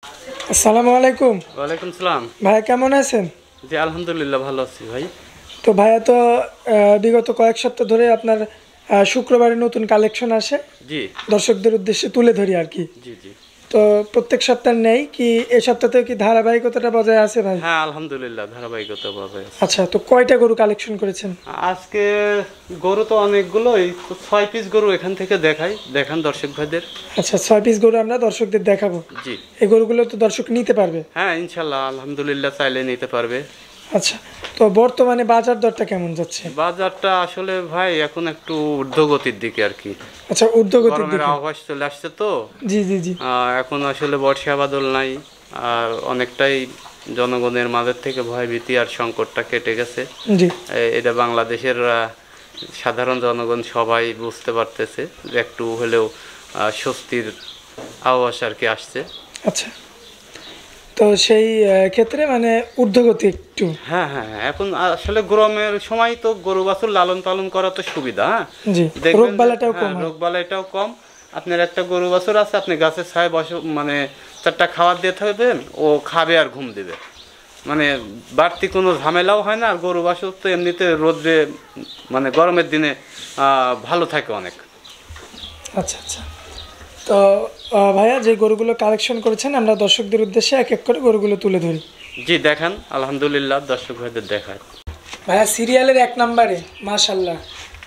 আসসালামু আলাইকুম। ওয়ালাইকুম সালাম। ভাই কেমন আছেন? জি আলহামদুলিল্লাহ ভালো আছি ভাই। তো ভাইয়া তো বিগত কয়েক সপ্তাহ ধরে আপনার শুক্রবারে নতুন কালেকশন আসে, জি দর্শকদের উদ্দেশ্যে তুলে ধরি আর কি। জি জি তো প্রত্যেক সপ্তাহ নেই কি এই সপ্তাহতেও কি ধারাবাহিকতাটা বজায় আছে ভাই? হ্যাঁ আলহামদুলিল্লাহ ধারাবাহিকতা বজায় আছে। আচ্ছা, তো কয়টা গরু কালেকশন করেছেন? আজকে গরু তো অনেকগুলোই, তো 6 পিস গরু এখান থেকে দেখান দর্শক ভাইদের। আচ্ছা, 6 পিস গরু আমরা দর্শকদের দেখাবো। জি এই গরুগুলো তো দর্শক নিতে পারবে? হ্যাঁ ইনশাল্লাহ আলহামদুলিল্লাহ চাইলে নিতে পারবে। আচ্ছা, তো বর্তমানে বাজার দরটা কেমন যাচ্ছে? বাজারটা আসলে ভাই এখন একটু ঊর্ধ্বগতির দিকে আর কি। আচ্ছা, ঊর্ধ্বগতির গরমের দিকে। আবহাওয়া চলে আসছে তো। জি জি জি। এখন আসলে বর্ষা বাদল নাই, আর অনেকটাই জনগণের মাঝের থেকে ভয়ভীতি আর সংকটটা কেটে গেছে। জি। এটা বাংলাদেশের সাধারণ জনগণ সবাই বুঝতে পারতেছে যে একটু হলেও স্বস্তির আভাস আর কি আসছে। আচ্ছা, তো সেই ক্ষেত্রে মানে ঊর্ধ্বগতি একটু। হ্যাঁ হ্যাঁ হ্যাঁ, এখন আসলে গরমের সময় তো গরু বাছুর লালন পালন করা তো সুবিধা। হ্যাঁ জি, দেখবেন রোগবালাটাও কম হয়। রোগবালাইটাও কম। আপনার একটা গরু বাছুর আছে, আপনি গাছের ছায় মানে 4টা খাবার দিয়ে থাকবেন, ও খাবে আর ঘুম দেবে, মানে বাড়তি কোনো ঝামেলাও হয় না। আর গরু বাছুর তো এমনিতে রোদ্রে মানে গরমের দিনে ভালো থাকে অনেক। আচ্ছা আচ্ছা, তো ভাইয়া যে গরুগুলো কালেকশন করেছেন আমরা দর্শকদের উদ্দেশ্যে এক এক করে গরুগুলো তুলে ধরি। জি দেখান, আলহামদুলিল্লাহ দর্শক ভাইদের দেখায়। ভাইয়া সিরিয়ালের 1 নম্বরে মাশাআল্লাহ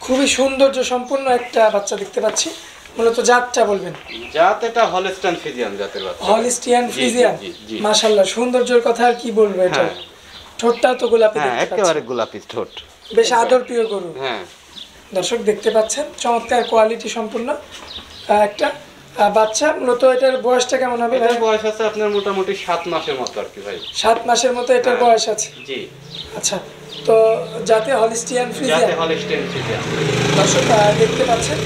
খুবই সৌন্দর্য সম্পন্ন একটা বাচ্চা দেখতে পাচ্ছি। মূলত জাতটা বলবেন? জাত এটা হলস্টাইন ফ্রিজিয়ান জাতের বাচ্চা। Holstein Friesian. জি জি। মাশাআল্লাহ, সৌন্দর্যের কথা আর কি বলবো, এটা হ্যাঁ। ঠোঁটটাও তো গোলাপি হ্যাঁ দেখতে পাচ্ছি। একেবারে গোলাপি ঠোঁট। বেশ আদর প্রিয় গরু। হ্যাঁ দর্শক দেখতে পাচ্ছেন চমৎকার কোয়ালিটি সম্পূর্ণ একটা বাচ্চা। মূলত এটার বয়সটা কেমন হবে? এটার বয়স আছে আপনার মোটামুটি 7 মাসের মতো আর কি ভাই। 7 মাসের মতো এটার হ্যাঁ। বয়স আছে। জি। আচ্ছা, তো যাতে হলিস্টিয়ান ফ্রিজিয়ান। জাতে হলস্টাইন ফ্রিজিয়ান। দর্শক দেখতে পাচ্ছেন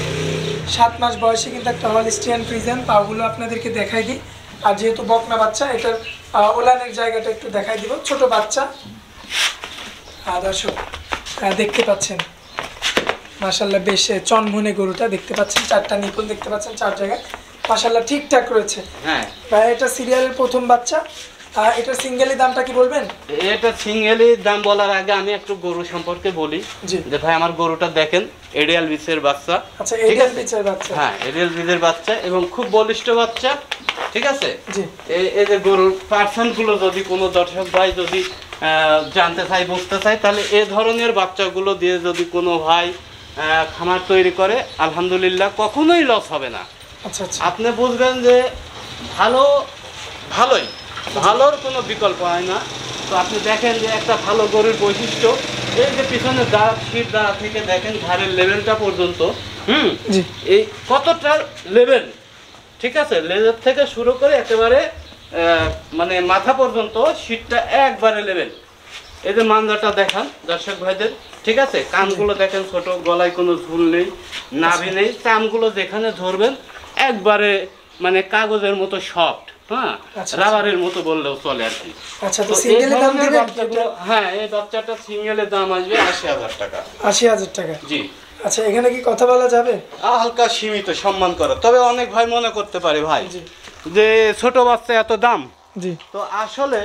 7 মাস বয়সে কিন্তু একটা হলিস্টিয়ান ফ্রিজিয়ান। পাগুলো আপনাদেরকে দেখাই দিই। আর যেহেতু বকনা বাচ্চা, এটার ওলানের জায়গাটা একটু দেখাই দিব। ছোট বাচ্চা দর্শক দেখতে পাচ্ছেন মাশাআল্লাহ বেশ চনমনে গরুটা দেখতে পাচ্ছেন। 4টা নিপুল দেখতে পাচ্ছেন 4 জায়গায়, মাশাআল্লাহ ঠিকঠাক রয়েছে। হ্যাঁ ভাই এটা সিরিয়ালের প্রথম বাচ্চা। এটা সিঙ্গেলি দামটা কি বলবেন? এটা সিঙ্গেলি দাম বলার আগে আমি একটু গরু সম্পর্কে বলি। জি। যে ভাই আমার গরুটা দেখেন, এরিয়াল বিচের বাচ্চা। আচ্ছা, ঠিক এরিয়াল আছে? বিচের বাচ্চা। হ্যাঁ এরিয়াল বিচের বাচ্চা এবং খুব বলিষ্ঠ বাচ্চা। ঠিক আছে? জি। এই যে গরুর পার্সেন্টগুলো যদি কোনো দর্শক ভাই যদি জানতে চাই, বুঝতে চাই, তাহলে এ ধরনের বাচ্চাগুলো দিয়ে যদি কোনো ভাই খামার তৈরি করে, আলহামদুলিল্লাহ কখনোই লস হবে না। আচ্ছা আচ্ছা। আপনি বুঝবেন যে ভালোই ভালোর কোনো বিকল্প হয় না। তো আপনি দেখেন যে একটা ভালো গরুর বৈশিষ্ট্য, এই যে পিছনে শীত দাঁড়া থেকে দেখেন ঘাড়ের লেভেলটা পর্যন্ত, জি। এই কতটা লেভেল। ঠিক আছে, লেজের থেকে শুরু করে একেবারে মানে মাথা পর্যন্ত শীতটা একবারে লেভেল। এই যে মাঞ্জাটা দেখান দর্শক ভাইদের। ঠিক আছে, কানগুলো দেখেন ছোট, গলায় কোনো ঝুল নেই, নাভি নেই, চামগুলো যেখানে ধরবেন একবারে মানে কাগজের মতো সফট। হ্যাঁ রাবারের মতো বললেও চলে আর কি। আচ্ছা, তো সিঙ্গেলের দাম দিবেন? হ্যাঁ এই বাচ্চাটা সিঙ্গেলের দাম আসবে 80,000 টাকা। 80,000 টাকা। জি। আচ্ছা, এখানে কি কথা বলা যাবে? হালকা সীমিত সম্মান করা। তবে অনেক ভাই মনে করতে পারে ভাই যে ছোট বাচ্চা এত দাম। জি। তো আসলে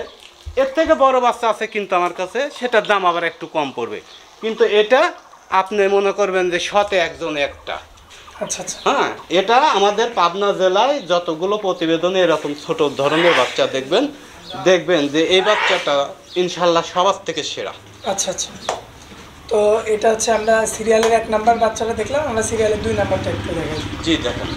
এর থেকে বড় বাচ্চা আছে কিন্তু আমার কাছে, সেটার দাম আবার একটু কম পড়বে। কিন্তু এটা আপনি মনে করবেন যে শতে একজন একটা। আচ্ছা আচ্ছা। হ্যাঁ এটা আমাদের পাবনা জেলায় যতগুলো প্রতিবেদনে এরকম ছোট ধরনের বাচ্চা দেখবেন যে এই বাচ্চাটা ইনশাল্লাহ সবার থেকে সেরা। আচ্ছা আচ্ছা, তো এটা হচ্ছে আমরা সিরিয়ালের 1 নাম্বার বাচ্চাটা দেখলাম। আমরা সিরিয়ালের 2 নাম্বারটা একটু দেখাই। জি দেখেন।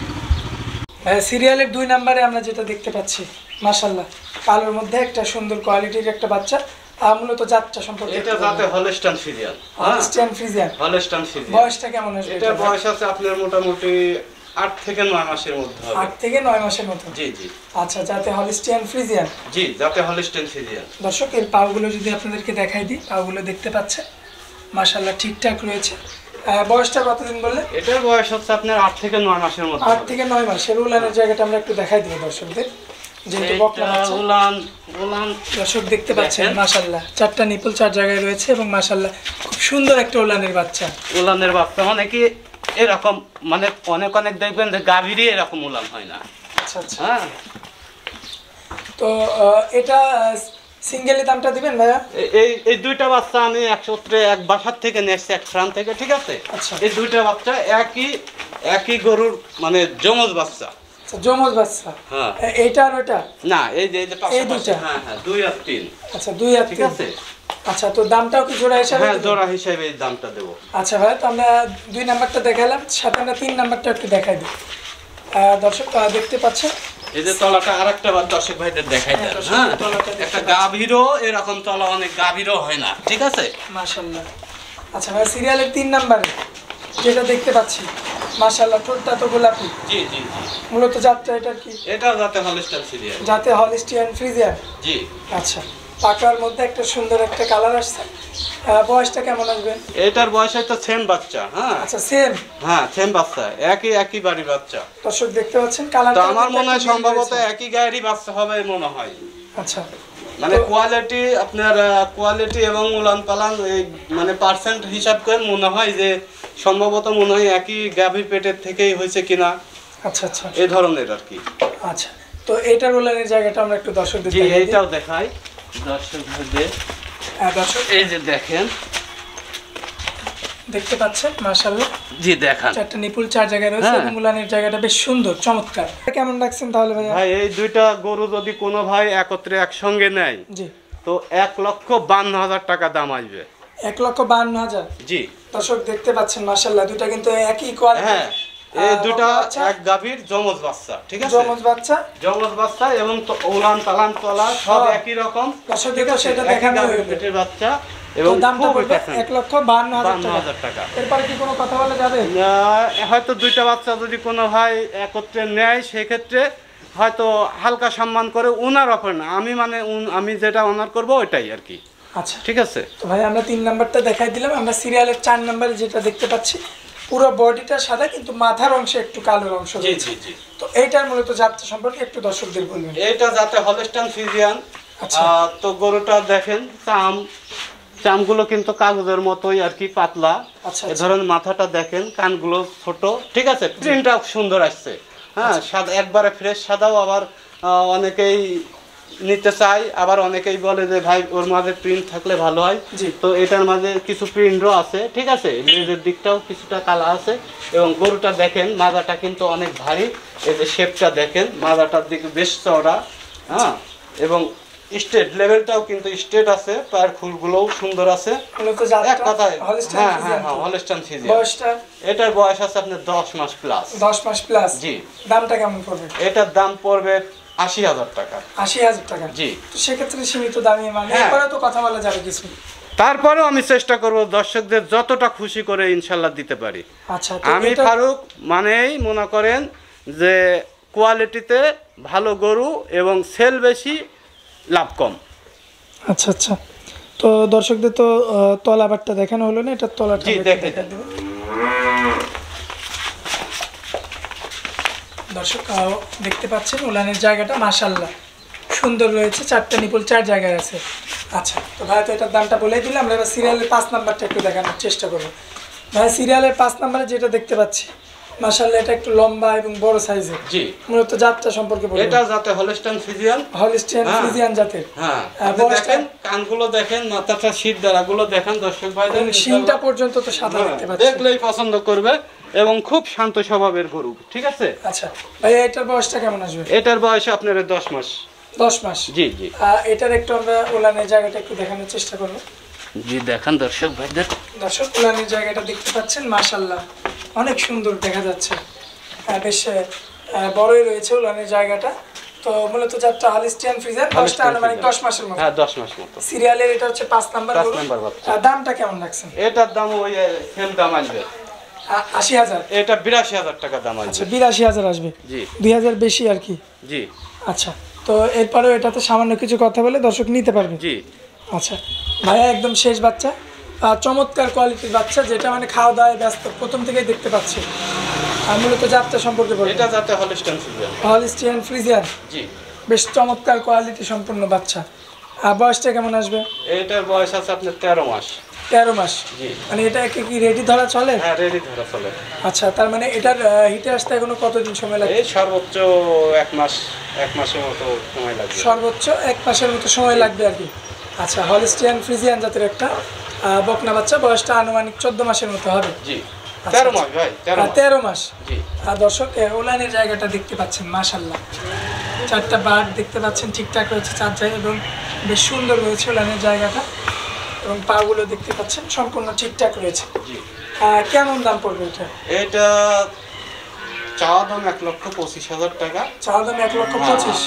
সিরিয়ালের 2 নাম্বারে আমরা যেটা দেখতে পাচ্ছি মাশাআল্লাহ কালোর মধ্যে একটা সুন্দর কোয়ালিটির একটা বাচ্চা। মূলত জাতটা সম্পর্কে এটা জাতে Holstein Friesian. Holstein Friesian. Holstein Friesian. বয়সটা কেমন আসবে? এটা বয়স আছে আপনার মোটামুটি 8 থেকে 9 মাসের মধ্যে হবে। 8 থেকে 9 মাসের মতো। জি জি। আচ্ছা, যাতে হলস্টিয়ান ফ্রিজিয়ান। জি জাতে হলস্টাইন ফ্রিজিয়ান। দর্শক এর পাগুলো যদি আপনাদেরকে দেখাই দিই, পাগুলো দেখতে পাচ্ছেন মাশাআল্লাহ ঠিকঠাক রয়েছে। বয়সটা কতদিন বললেন? এটার বয়স হচ্ছে আপনার 8 থেকে 9 মাসের মধ্যে। 8 থেকে 9 মাস। এর উলানের জায়গাটা আমরা একটু দেখাই দিব দর্শকদের, যেহেতু বকনা বাচ্চা। উলান দর্শক দেখতে পাচ্ছেন মাশাআল্লাহ 4টা নিপুল 4 জায়গায় রয়েছে এবং মাশাআল্লাহ খুব সুন্দর একটা উলানের বাচ্চা। উলানের বাচ্চা মানে কি এরকম, মানে অনেক দেখবেন যে গাভীরই এরকম উলান হয় না। আচ্ছা আচ্ছা। হ্যাঁ তো এটা সিঙ্গেলি দামটা দিবেন ভাইয়া? এই এই দুইটা বাচ্চা আমি একসত্রে এক বাসার থেকে নিয়ে এসেছি, এক ফার্ম থেকে, ঠিক আছে? আচ্ছা। এই দুইটা বাচ্চা একই গরুর মানে যমজ বাচ্চা। আচ্ছা, যমজ বাচ্চা। হ্যাঁ। এইটা আর ওইটা? না, এই যে এই দুইটা? হ্যাঁ হ্যাঁ, 2 আর 3। আচ্ছা, 2 আর 3, ঠিক আছে। আচ্ছা, তো দামটাও কি জোড়া হিসাবে? হ্যাঁ, জোড়া হিসেবে এই দামটা দেব। আচ্ছা ভাই, তো আমরা 2 নাম্বারটা দেখালাম, সাথে আমরা 3 নাম্বারটা একটু দেখাই দিই। দর্শক দেখতে পাচ্ছেন এই যে তলাটা আরেকটা বার দর্শক ভাইদের দেখাই দেন। হ্যাঁ, একটা গাভীরও এরকম তলা অনেক গাভীরও হয় না, ঠিক আছে? মাশাআল্লাহ। আচ্ছা ভাই, সিরিয়ালের 3 নাম্বারে যেটা দেখতে পাচ্ছি, মাশাআল্লাহ, ঠোঁটটা তো গোলাপি। জি জি জি। মূলত জাতটা এটা কি? এটা যাতে হলস্টাইন সিরিয়াল। যাতে হলিস্টিয়ান ফ্রিজিয়ান। জি। আচ্ছা, পাকার মধ্যে একটা সুন্দর একটা কালার আসছে। বয়সটা কেমন আসবে? এটার বয়স হয়তো সেম বাচ্চা। হ্যাঁ আচ্ছা, সেম। হ্যাঁ, সেম বাচ্চা, একই বাড়ির বাচ্চা। দর্শক দেখতে পাচ্ছেন কালার। তো আমার মনে হয় সম্ভবত একই গায়েরই বাচ্চা হবে মনে হয়। আচ্ছা, মানে কোয়ালিটি, আপনার কোয়ালিটি এবং উলান পালান এই মানে পার্সেন্ট হিসাব করে মনে হয় যে সম্ভবত মনে হয় একই গাভীর পেটের থেকেই হয়েছে কিনা। আচ্ছা আচ্ছা, এই ধরনের আর কি। আচ্ছা, তো এইটার উলানের জায়গাটা আমরা একটু দর্শকদের জি, দেখাই দিই। এইটাও দেখাই দর্শকদের। দর্শক এই যে দেখেন, দেখতে পাচ্ছেন মাশাআল্লাহ। জি দেখান। 4টা নিপুল 4 জায়গায় রয়েছে হ্যাঁ। এবং উলানের জায়গাটা বেশ সুন্দর, চমৎকার। কেমন রাখছেন তাহলে ভাইয়া? ভাই, এই দুইটা গরু যদি কোনো ভাই একত্রে একসঙ্গে নেয়, জি, তো 1,52,000 টাকা দাম আসবে। 1,52,000। জি। দর্শক দেখতে পাচ্ছেন মাশাআল্লাহ, দুটো কিন্তু একই কোয়ালিটি। হ্যাঁ, এই দুটা এক গাভীর যমজ বাচ্চা, ঠিক আছে? যমজ বাচ্চা। যমজ বাচ্চা এবং উলান পালান তলা সব হ্যাঁ। একই রকম। দর্শক দেখো সেটা দেখানো হলো। পেটের বাচ্চা এবং এবং দামটা খুবই পড়বে পছন্দ। 1,52,000 টাকা। এরপরে কি কোনো কথা বলা যাবে? হয়তো দুইটা বাচ্চা যদি কোনো ভাই একত্রে নেয়, সেক্ষেত্রে হয়তো হালকা সম্মান করে ওনার অফার না, আমি মানে আমি যেটা অনার করব ওইটাই আর কি। আচ্ছা, ঠিক আছে। তো ভাই আমরা 3 নাম্বারটা দেখাই দিলাম। আমরা সিরিয়ালের 4 নাম্বারে যেটা দেখতে পাচ্ছি, পুরো বডিটা সাদা কিন্তু মাথার অংশে একটু কালো অংশ জি রয়েছে। জি জি। তো এইটার মূলত জাতটা সম্পর্কে একটু দর্শকদের বলবেন। এইটা যাতে হলস্টাইন ফ্রিজিয়ান। আচ্ছা। তো গরুটা দেখেন, চামগুলো কিন্তু কাগজের মতোই আর কি, পাতলা। আচ্ছা, এ ধরনের মাথাটা দেখেন, কানগুলো ছোট, ঠিক আছে? প্রিন্টটাও সুন্দর আসছে। হ্যাঁ, সাদা, একবারে ফ্রেশ সাদাও। আবার অনেকেই নিতে চাই, আবার অনেকেই বলে যে ভাই ওর মাঝে প্রিন্ট থাকলে ভালো হয়। জি। তো এটার মাঝে কিছু প্রিন্টও আছে, ঠিক আছে? লেজের দিকটাও কিছুটা কালা আছে। এবং গরুটা দেখেন, মাজাটা কিন্তু অনেক ভারী। এই যে শেপটা দেখেন, মাজাটার দিকে বেশ চওড়া। হ্যাঁ, এবং স্টেট লেভেলটাও কিন্তু স্টেট আছে, পায়ের খুলগুলোও সুন্দর আছে। মূলত এক জাতটা কথায় হলিস্টিয়ান হ্যাঁ হ্যাঁ ফ্রিজিয়ান। হ্যাঁ, হলস্টাইন ফ্রিজিয়ান। বয়সটা? এটার বয়স আছে আপনার 10 মাস প্লাস। 10 মাস প্লাস। জি। দামটা কেমন পড়বে? এটার দাম পড়বে 80,000 টাকা। 80,000 টাকা। জি। তো সেক্ষেত্রে সীমিত দামে মানে হ্যাঁ। এরপরে তো কথা বলা যাবে কিছু। তারপরেও আমি চেষ্টা করব দর্শকদের যতটা খুশি করে ইনশাল্লাহ দিতে পারি। আচ্ছা, তো আমি এটা- ফারুক মানেই মনে করেন যে কোয়ালিটিতে ভালো গরু এবং সেল বেশি, লাভ কম। আচ্ছা আচ্ছা, তো দর্শকদের তো তলাবারটা দেখানো হলো না, এটা তলাটা জি, আমরা একটু দেখে দেখাই দেব। দর্শক দেখতে পাচ্ছেন উলানের জায়গাটা মাশাআল্লাহ সুন্দর রয়েছে, 4টা নিপুল 4 জায়গায় আছে। আচ্ছা, তো ভাই তো এটার দামটা বলেই দিলাম। আমরা এবার সিরিয়ালের 5 নাম্বারটা একটু দেখানোর চেষ্টা করবো। ভাই সিরিয়ালের 5 নাম্বারে যেটা দেখতে পাচ্ছি, মাশাআল্লাহ এটা একটু লম্বা এবং বড় সাইজের। জি। মূলত জাতটা সম্পর্কে বলুন। এটা যাতে হলস্টাইন ফ্রিজিয়ান। হলিস্টিয়ান হ্যাঁ। ফ্রিজিয়ান জাতের। হ্যাঁ, আপনি বয়সটা? দেখেন, কানগুলো দেখেন, মাথাটা শীত দ্বারাগুলো দেখেন দর্শক ভাইদের। শিংটা পর্যন্ত তো সাদা হ্যাঁ, দেখতে পাচ্ছি। দেখলেই পছন্দ করবে এবং খুব শান্ত স্বভাবের গরু, ঠিক আছে? আচ্ছা ভাই, এটার বয়সটা কেমন আসবে? এটার বয়স আপনার 10 মাস। 10 মাস। জি জি এটার একটু আমরা উলানের জায়গাটা একটু দেখানোর চেষ্টা করবো। জি, দেখান দর্শক ভাইদের। দর্শক উলানের জায়গাটা দেখতে পাচ্ছেন, মাশাআল্লাহ অনেক সুন্দর দেখা যাচ্ছে। বেশ বড়ই রয়েছে উলানের জায়গাটা। তো মূলত যাত্রা হলিস্টিয়ান ফ্রিজিয়ান, বয়সটা আনুমানিক 10 মাসের মতো। হ্যাঁ, 10 মাস মতো। সিরিয়ালের এটা হচ্ছে 5 নাম্বার 5 গরু। নাম্বার বাচ্চা। দামটা কেমন রাখছেন? এটার দাম ওই সেম দাম আসবে। 80,000। এটা 82,000 টাকা দাম আচ্ছা, আসবে। 82,000 আসবে। জি 2,000 বেশি আর কি। জি আচ্ছা, তো এরপরেও এটাতে সামান্য কিছু কথা বলে দর্শক নিতে পারবে। জি। আচ্ছা ভাইয়া, একদম শেষ বাচ্চা, চমৎকার কোয়ালিটির বাচ্চা, যেটা মানে খাওয়া দাওয়ায় ব্যস্ত, প্রথম থেকেই দেখতে পাচ্ছি। আর মূলত জাতটা সম্পর্কে বলবো। এটা যাতে হলস্টাইন ফ্রিজিয়ান। হলিস্টিয়ান ফ্রিজিয়ান, জি। বেশ চমৎকার কোয়ালিটি সম্পূর্ণ বাচ্চা। আর বয়সটা কেমন আসবে? এটার বয়স আছে আপনার 13 মাস। 13 মাস। জি। মানে এটা কি রেডি ধরা চলে? হ্যাঁ, রেডি ধরা চলে। আচ্ছা, তার মানে এটার হিটে আসতে এখনো কতদিন সময় লাগে? এই সর্বোচ্চ 1 মাস, 1 মাসের মতো সময় লাগবে। সর্বোচ্চ 1 মাসের মতো সময় লাগবে আর কি। আচ্ছা, হলস্টিয়ান ফ্রিজিয়ান জাতের একটা বকনা বাচ্চা, বয়সটা আনুমানিক 14 মাসের মতো হবে। জি, আচ্ছা, 13 মাস ভাই, 13 মাস। জি। আর দর্শক ওলানের জায়গাটা দেখতে পাচ্ছেন, মাশাআল্লাহ 4টা বার দেখতে পাচ্ছেন ঠিকঠাক রয়েছে 4 জায়গায়, এবং বেশ সুন্দর রয়েছে ওলানের জায়গাটা, এবং পাগুলো দেখতে পাচ্ছেন সম্পূর্ণ ঠিকঠাক রয়েছে। জি। কেমন দাম পড়বে এটা? এটা চাওয়া দাম 1,25,000 টাকা। চাওয়া দাম 1,25,000।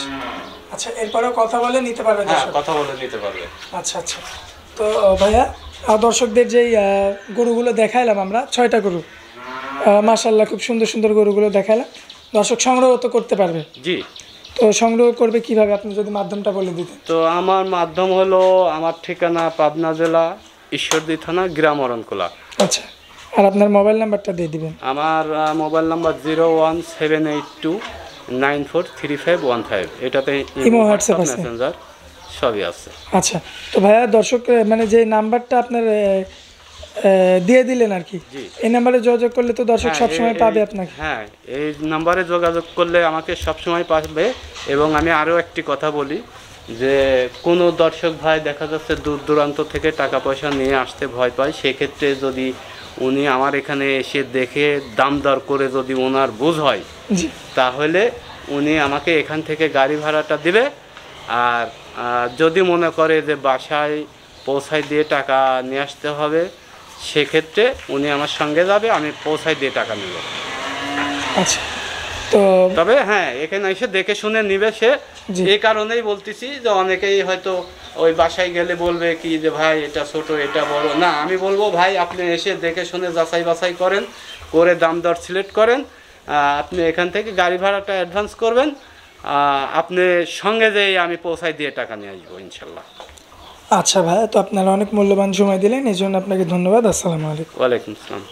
আচ্ছা, এরপরেও কথা বলে নিতে পারবে হ্যাঁ, দর্শক? কথা বলে নিতে পারবে। আচ্ছা আচ্ছা। তো ভাইয়া, দর্শকদের যেই গরুগুলো দেখাইলাম আমরা 6টা গরু, মাশাআল্লাহ খুব সুন্দর সুন্দর গরুগুলো দেখাইলাম, দর্শক সংগ্রহ তো করতে পারবে। জি। তো সংগ্রহ করবে কিভাবে, আপনি যদি মাধ্যমটা বলে দিতেন? তো আমার মাধ্যম হলো, আমার ঠিকানা পাবনা জেলা ঈশ্বরদী থানা, গ্রাম অরণখোলা। আচ্ছা, আর আপনার মোবাইল নাম্বারটা দিয়ে দিবেন। আমার মোবাইল নাম্বার 01782943515। এটাতে ইমো, হোয়াটসঅ্যাপ আছে? মেসেঞ্জার সবই আছে। আচ্ছা, তো ভাইয়া দর্শক মানে যে নাম্বারটা আপনার দিয়ে দিলেন আর কি, জি। এই নাম্বারে যোগাযোগ করলে তো দর্শক হ্যাঁ, সবসময় পাবে আপনাকে? হ্যাঁ, এই নাম্বারে যোগাযোগ করলে আমাকে সবসময় পাবে। এবং আমি আরও একটি কথা বলি, যে কোনো দর্শক ভাই দেখা যাচ্ছে দূর দূরান্ত থেকে টাকা পয়সা নিয়ে আসতে ভয় পায়, সেক্ষেত্রে যদি উনি আমার এখানে এসে দেখে দাম দর করে যদি ওনার বুঝ হয়, জি। তাহলে উনি আমাকে এখান থেকে গাড়ি ভাড়াটা দিবে। আর যদি মনে করে যে বাসায় পৌঁছায় দিয়ে টাকা নিয়ে আসতে হবে, সেক্ষেত্রে উনি আমার সঙ্গে যাবে, আমি পৌঁছায় দিয়ে টাকা নেব। আচ্ছা, তো তবে হ্যাঁ, এখানে এসে দেখে শুনে নিবে সে। জি। এই কারণেই বলতেছি যে অনেকেই হয়তো ওই বাসায় গেলে বলবে কি যে ভাই এটা ছোট, এটা বড়। না, আমি বলবো ভাই আপনি এসে দেখে শুনে যাচাই বাছাই করেন, করে দাম দর সিলেক্ট করেন। আপনি এখান থেকে গাড়ি ভাড়াটা অ্যাডভান্স করবেন, আপনি সঙ্গে যেয়ে আমি পৌঁছায় দিয়ে টাকা নিয়ে আসবো ইনশাল্লাহ। আচ্ছা ভাইয়া, তো আপনারা অনেক মূল্যবান সময় দিলেন, এই জন্য আপনাকে ধন্যবাদ। আসসালামু আলাইকুম। ওয়ালাইকুম আসসালাম।